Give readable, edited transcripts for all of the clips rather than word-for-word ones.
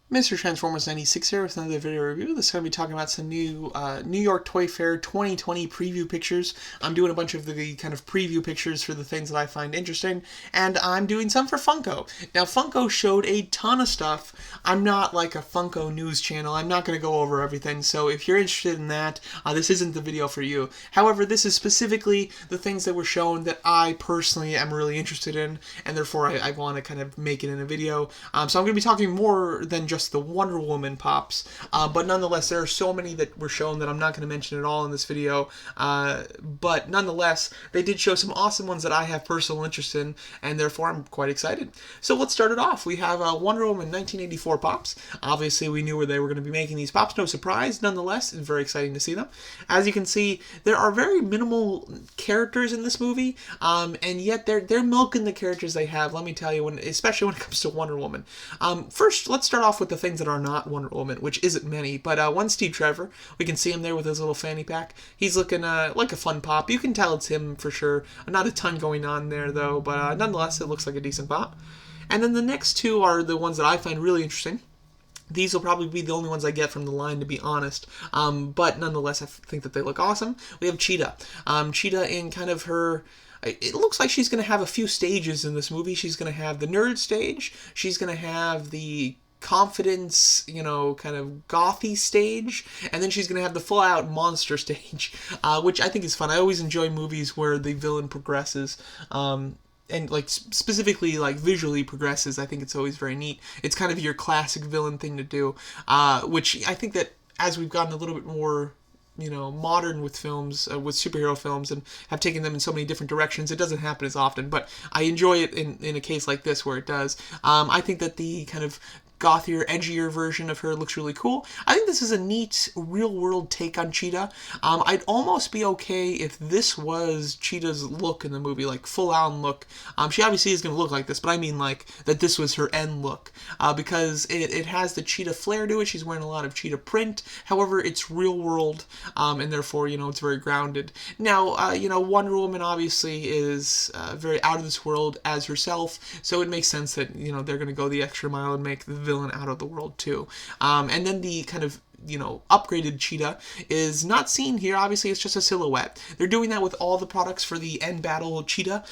Mr. Transformers 96 here with another video review. This is going to be talking about some new New York Toy Fair 2020 preview pictures. I'm doing a bunch of the kind of preview pictures for the things that I find interesting, and I'm doing some for Funko. Now, Funko showed a ton of stuff. I'm not like a Funko news channel. I'm not going to go over everything, so if you're interested in that, this isn't the video for you. However, this is specifically the things that were shown that I personally am really interested in, and therefore I want to kind of make it in a video. So I'm going to be talking more than just the Wonder Woman pops, but nonetheless, there are so many that were shown that I'm not going to mention at all in this video, but nonetheless, they did show some awesome ones that I have personal interest in, and therefore I'm quite excited. So let's start it off. We have Wonder Woman 1984 pops. Obviously, we knew where they were going to be making these pops, no surprise. Nonetheless, it's very exciting to see them. As you can see, there are very minimal characters in this movie, and yet they're milking the characters they have, let me tell you, especially when it comes to Wonder Woman. First, let's start off with the things that are not Wonder Woman, which isn't many, but one Steve Trevor. We can see him there with his little fanny pack. He's looking like a fun pop. You can tell it's him for sure. Not a ton going on there, though, but nonetheless, it looks like a decent pop. And then the next two are the ones that I find really interesting. These will probably be the only ones I get from the line, to be honest. But nonetheless, I think that they look awesome. We have Cheetah. Cheetah in kind of her... It looks like she's going to have a few stages in this movie. She's going to have the nerd stage. She's going to have the confidence, kind of gothy stage, and then she's going to have the full-out monster stage, which I think is fun. I always enjoy movies where the villain progresses, and like specifically like visually progresses. I think it's always very neat. It's kind of your classic villain thing to do, which I think that as we've gotten a little bit more modern with films, with superhero films, and have taken them in so many different directions, it doesn't happen as often, but I enjoy it in a case like this where it does. I think that the kind of gothier, edgier version of her looks really cool. I think this is a neat real-world take on Cheetah. I'd almost be okay if this was Cheetah's look in the movie, like full-on look. She obviously is going to look like this, but I mean like that this was her end look, because it has the Cheetah flair to it. She's wearing a lot of Cheetah print. However, it's real-world, and therefore, it's very grounded. Now, Wonder Woman obviously is very out of this world as herself, so it makes sense that, they're going to go the extra mile and make the villain out of the world too. And then the kind of upgraded Cheetah is not seen here. Obviously, it's just a silhouette. They're doing that with all the products for the end battle Cheetah.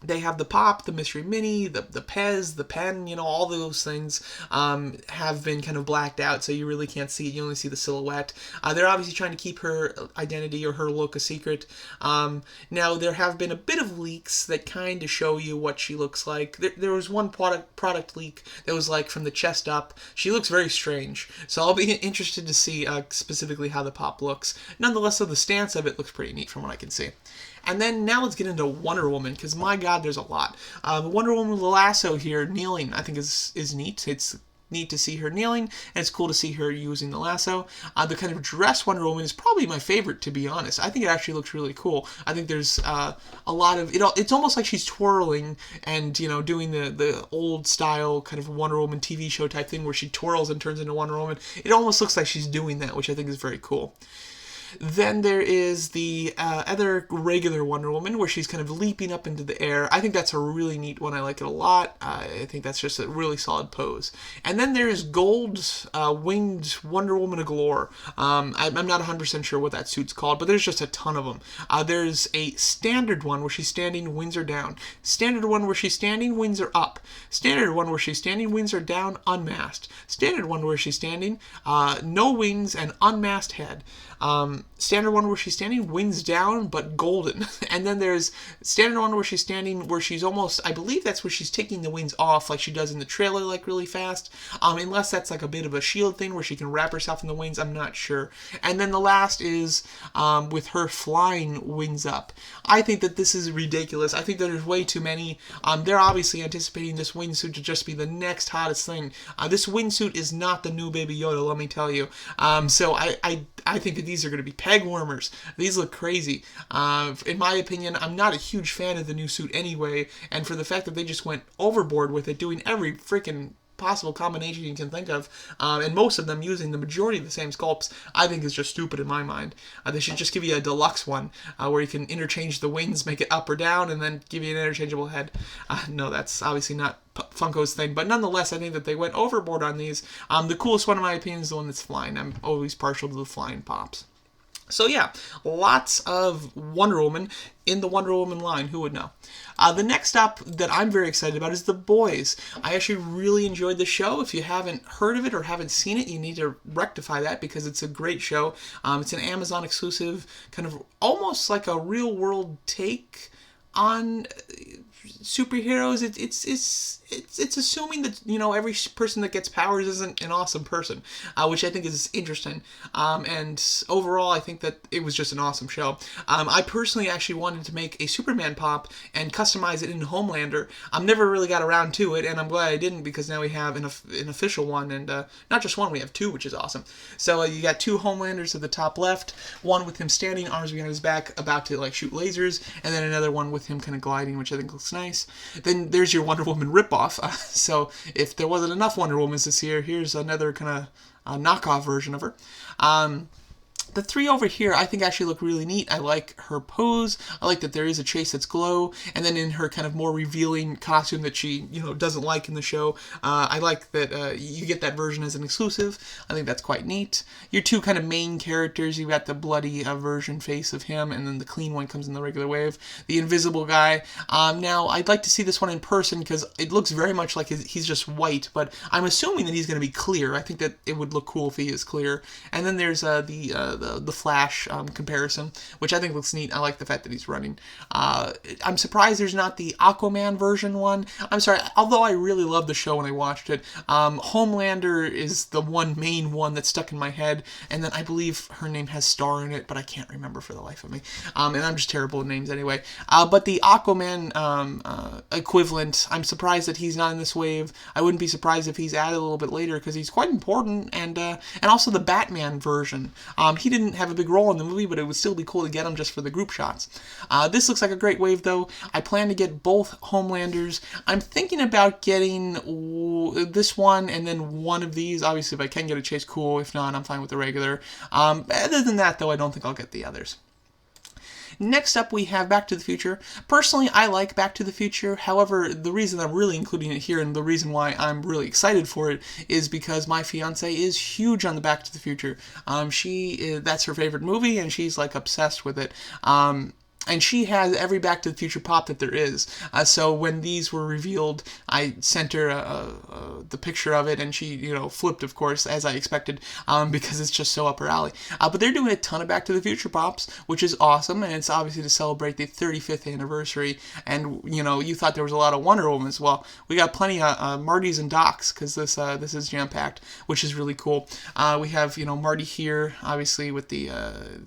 They have the pop, the mystery mini, the Pez, the pen, all those things have been kind of blacked out, so you really can't see it. You only see the silhouette. They're obviously trying to keep her identity or her look a secret. Now, there have been a bit of leaks that kind of show you what she looks like. There was one product leak that was like from the chest up. She looks very strange, so I'll be interested to see specifically how the pop looks. Nonetheless, though, the stance of it looks pretty neat from what I can see. And then now let's get into Wonder Woman, because my god, there's a lot. Wonder Woman with the lasso here, kneeling, I think is neat. It's neat to see her kneeling, and it's cool to see her using the lasso. The kind of dress Wonder Woman is probably my favorite, to be honest. I think it actually looks really cool. I think there's a lot of... It's almost like she's twirling and, doing the old style kind of Wonder Woman TV show type thing where she twirls and turns into Wonder Woman. It almost looks like she's doing that, which I think is very cool. Then there is the other regular Wonder Woman, where she's kind of leaping up into the air. I think that's a really neat one. I like it a lot. I think that's just a really solid pose. And then there is gold winged Wonder Woman galore. I'm not 100% sure what that suit's called, but there's just a ton of them. There's a standard one where she's standing, wings are down. Standard one where she's standing, wings are up. Standard one where she's standing, wings are down, unmasked. Standard one where she's standing, no wings and unmasked head. Standard one where she's standing, wings down, but golden. And then there's standard one where she's standing, where she's almost, I believe that's where she's taking the wings off, like she does in the trailer, like really fast. Unless that's like a bit of a shield thing where she can wrap herself in the wings, I'm not sure. And then the last is with her flying wings up. I think that this is ridiculous. I think that there's way too many. They're obviously anticipating this wingsuit to just be the next hottest thing. This wingsuit is not the new Baby Yoda, let me tell you. So I think that these are going to be peg warmers. These look crazy. In my opinion, I'm not a huge fan of the new suit anyway, and for the fact that they just went overboard with it, doing every freaking possible combination you can think of, and most of them using the majority of the same sculpts, I think is just stupid in my mind. They should just give you a deluxe one where you can interchange the wings, make it up or down, and then give you an interchangeable head. No, that's obviously not Funko's thing, but nonetheless, I think that they went overboard on these. The coolest one, in my opinion, is the one that's flying. I'm always partial to the flying pops. So yeah, lots of Wonder Woman in the Wonder Woman line. Who would know? The next up that I'm very excited about is The Boys. I actually really enjoyed the show. If you haven't heard of it or haven't seen it, you need to rectify that because it's a great show. It's an Amazon exclusive, kind of almost like a real world take on superheroes. It's assuming that, you know, every person that gets powers isn't an awesome person, which I think is interesting. And overall, I think that it was just an awesome show. I personally actually wanted to make a Superman pop and customize it in Homelander. Never really got around to it, and I'm glad I didn't because now we have an official one, and not just one, we have two, which is awesome. So you got two Homelanders at the top left, one with him standing, arms behind his back, about to like shoot lasers, and then another one with him kind of gliding, which I think looks nice. Then there's your Wonder Woman ripoff. So if there wasn't enough Wonder Womans this year, here's another kind of knockoff version of her. The three over here, I think actually look really neat. I like her pose. I like that there is a chase that's glow, and then in her kind of more revealing costume that she, you know, doesn't like in the show. I like that you get that version as an exclusive. I think that's quite neat. Your two kind of main characters, you've got the bloody version face of him, and then the clean one comes in the regular wave. The invisible guy. Now, I'd like to see this one in person because it looks very much like he's just white, but I'm assuming that he's going to be clear. I think that it would look cool if he is clear. And then there's the Flash comparison, which I think looks neat. I like the fact that he's running. I'm surprised there's not the Aquaman version one. I'm sorry, although I really loved the show when I watched it. Homelander is the main one that's stuck in my head, and then I believe her name has Star in it, but I can't remember for the life of me. And I'm just terrible with names anyway. But the Aquaman equivalent, I'm surprised that he's not in this wave. I wouldn't be surprised if he's added a little bit later because he's quite important, and also the Batman version. He didn't have a big role in the movie, but it would still be cool to get him just for the group shots. This looks like a great wave, though. I plan to get both Homelanders. I'm thinking about getting this one and then one of these. Obviously, if I can get a Chase, cool. If not, I'm fine with the regular. Other than that, though, I don't think I'll get the others. Next up, we have Back to the Future. Personally, I like Back to the Future. However, the reason I'm really including it here and the reason why I'm really excited for it is because my fiance is huge on the Back to the Future. That's her favorite movie, and she's like obsessed with it. And she has every Back to the Future pop that there is. So when these were revealed, I sent her the picture of it, and she, you know, flipped, of course, as I expected, because it's just so up her alley. But they're doing a ton of Back to the Future pops, which is awesome, and it's obviously to celebrate the 35th anniversary. And, you know, you thought there was a lot of Wonder Woman as well. We got plenty of Martys and Docs, because this is jam-packed, which is really cool. We have, you know, Marty here, obviously, with the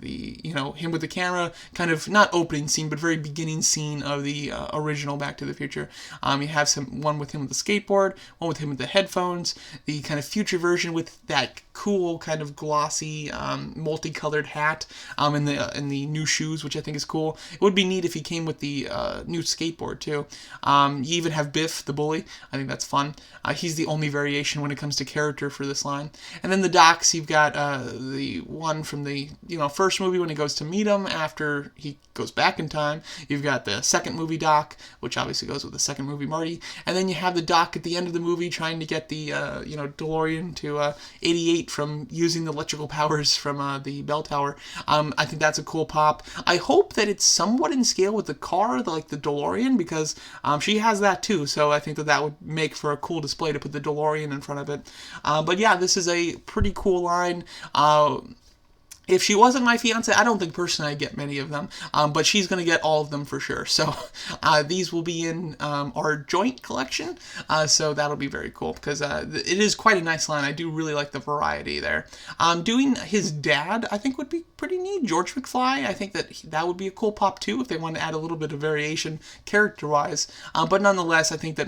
you know, him with the camera, kind of not opening scene, but very beginning scene of the original Back to the Future. You have one with him with the skateboard, one with him with the headphones, the kind of future version with that cool kind of glossy multicolored hat, and the new shoes, which I think is cool. It would be neat if he came with the new skateboard too. You even have Biff the bully. I think that's fun. He's the only variation when it comes to character for this line. And then the Docs, you've got the one from the first movie when he goes to meet him after he goes back in time. You've got the second movie Doc, which obviously goes with the second movie Marty. And then you have the Doc at the end of the movie trying to get the DeLorean to 88 from using the electrical powers from the bell tower. I think that's a cool pop. I hope that it's somewhat in scale with the car, like the DeLorean, because she has that too. So I think that would make for a cool display to put the DeLorean in front of it. But yeah, this is a pretty cool line. If she wasn't my fiance, I don't think personally I'd get many of them, but she's going to get all of them for sure. So these will be in our joint collection, so that'll be very cool because it is quite a nice line. I do really like the variety there. Doing his dad, I think, would be pretty neat. George McFly, I think that would be a cool pop too if they want to add a little bit of variation character-wise. But nonetheless, I think that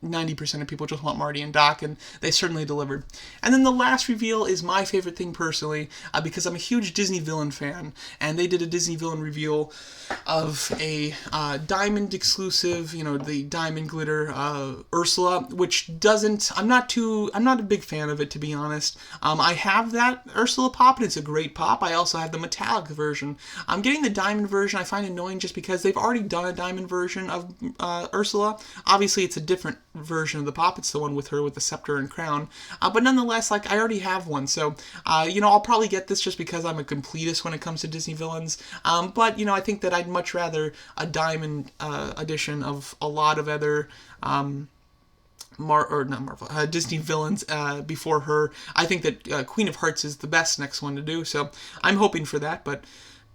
90% of people just want Marty and Doc, and they certainly delivered. And then the last reveal is my favorite thing personally, because I'm a huge Disney villain fan, and they did a Disney villain reveal of a diamond exclusive, the diamond glitter Ursula, which doesn't. I'm not a big fan of it, to be honest. I have that Ursula pop, and it's a great pop. I also have the metallic version. I'm getting the diamond version. I find annoying just because they've already done a diamond version of Ursula. Obviously, it's a different version of the pop. It's the one with her with the scepter and crown. But nonetheless, I already have one, so I'll probably get this just because I'm a completist when it comes to Disney villains. But I think that I'd much rather a diamond edition of a lot of other Disney villains before her. I think that Queen of Hearts is the best next one to do, so I'm hoping for that, but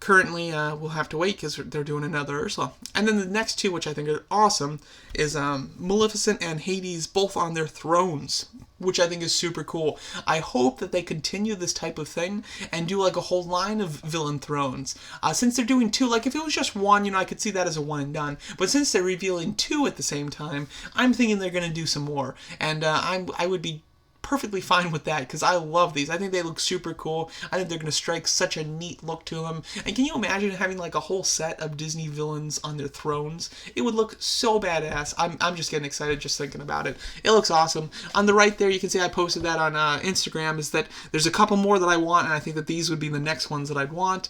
currently we'll have to wait because they're doing another Ursula. And then the next two, which I think are awesome, is Maleficent and Hades both on their thrones, which I think is super cool. I hope that they continue this type of thing and do a whole line of villain thrones. Since they're doing two, if it was just one, I could see that as a one and done. But since they're revealing two at the same time, I'm thinking they're going to do some more. And I would be perfectly fine with that because I love these. I think they look super cool. I think they're going to strike such a neat look to them. And can you imagine having a whole set of Disney villains on their thrones? It would look so badass. I'm just getting excited just thinking about it. It looks awesome. On the right there, you can see I posted that on Instagram, is that there's a couple more that I want, and I think that these would be the next ones that I'd want.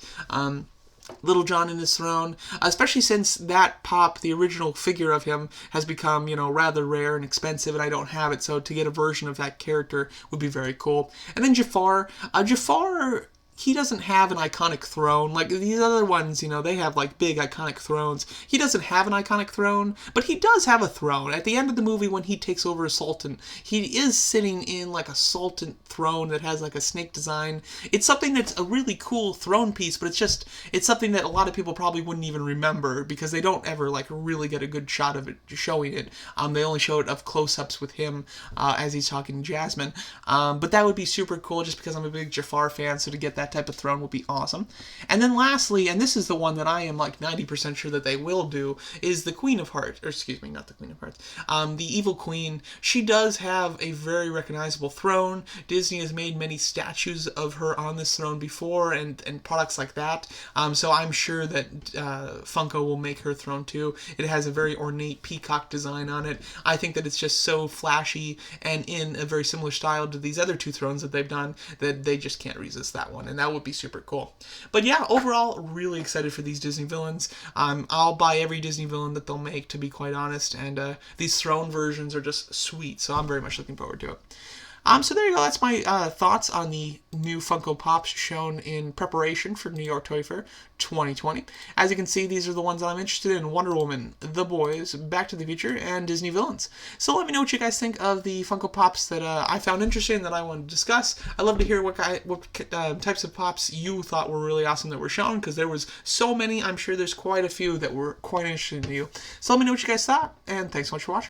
Little John in his throne, especially since that pop, the original figure of him, has become, rather rare and expensive, and I don't have it, so to get a version of that character would be very cool. And then Jafar. Jafar, he doesn't have an iconic throne. These other ones, they have big iconic thrones. He doesn't have an iconic throne, but he does have a throne. At the end of the movie, when he takes over as Sultan, he is sitting in a Sultan throne that has a snake design. It's something that's a really cool throne piece, but it's something that a lot of people probably wouldn't even remember because they don't ever really get a good shot of it showing it. They only show it of close-ups with him as he's talking to Jasmine. But that would be super cool just because I'm a big Jafar fan, so to get that type of throne would be awesome. And then lastly, and this is the one that I am 90% sure that they will do, is the Queen of Hearts, or excuse me, not the Queen of Hearts, the Evil Queen. She does have a very recognizable throne. Disney has made many statues of her on this throne before and products like that. So I'm sure that Funko will make her throne too. It has a very ornate peacock design on it. I think that it's just so flashy and in a very similar style to these other two thrones that they've done that they just can't resist that one. And that would be super cool. But yeah, overall, really excited for these Disney villains. I'll buy every Disney villain that they'll make, to be quite honest, and these throne versions are just sweet, so I'm very much looking forward to it. So there you go. That's my thoughts on the new Funko Pops shown in preparation for New York Toy Fair 2020. As you can see, these are the ones that I'm interested in: Wonder Woman, The Boys, Back to the Future, and Disney villains. So let me know what you guys think of the Funko Pops that I found interesting that I want to discuss. I'd love to hear what types of pops you thought were really awesome that were shown, because there was so many. I'm sure there's quite a few that were quite interesting to you. So let me know what you guys thought, and thanks so much for watching.